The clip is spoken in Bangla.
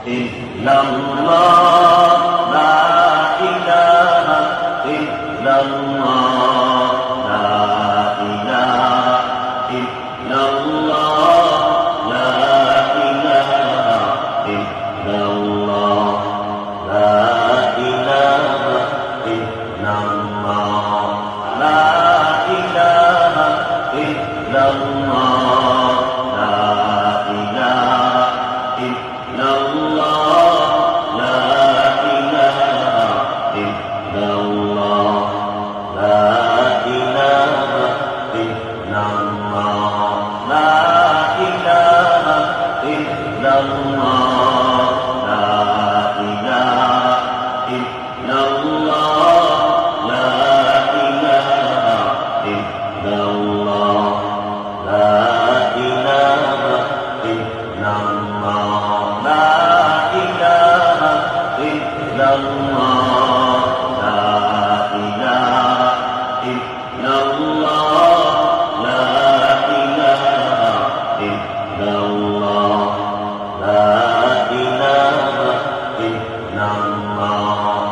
ইল্লাল্লাহ লা ইলাহা ইল্লাল্লাহ লা ইলাহা ইল্লাল্লাহ লা ইলাহা ইল্লাল্লাহ লা ইলাহা ইল্লাল্লাহ লা ইলাহা ইল্লাল্লাহ লা ইলাহা ইল্লাল্লাহ লা ইলাহা ইল্লাল্লাহ লা ইলাহা ইল্লাল্লাহ লা ইলাহা ইল্লাল্লাহ লা ইলাহা ইল্লাল্লাহ লা ইলাহা ইল্লাল্লাহ লা ইলাহা ইল্লাল্লাহ লা ইলাহা ইল্লাল্লাহ লা ইলাহা ইল্লাল্লাহ লা ইলাহা ইল্লাল্লাহ লা ইলাহা ইল্লাল্লাহ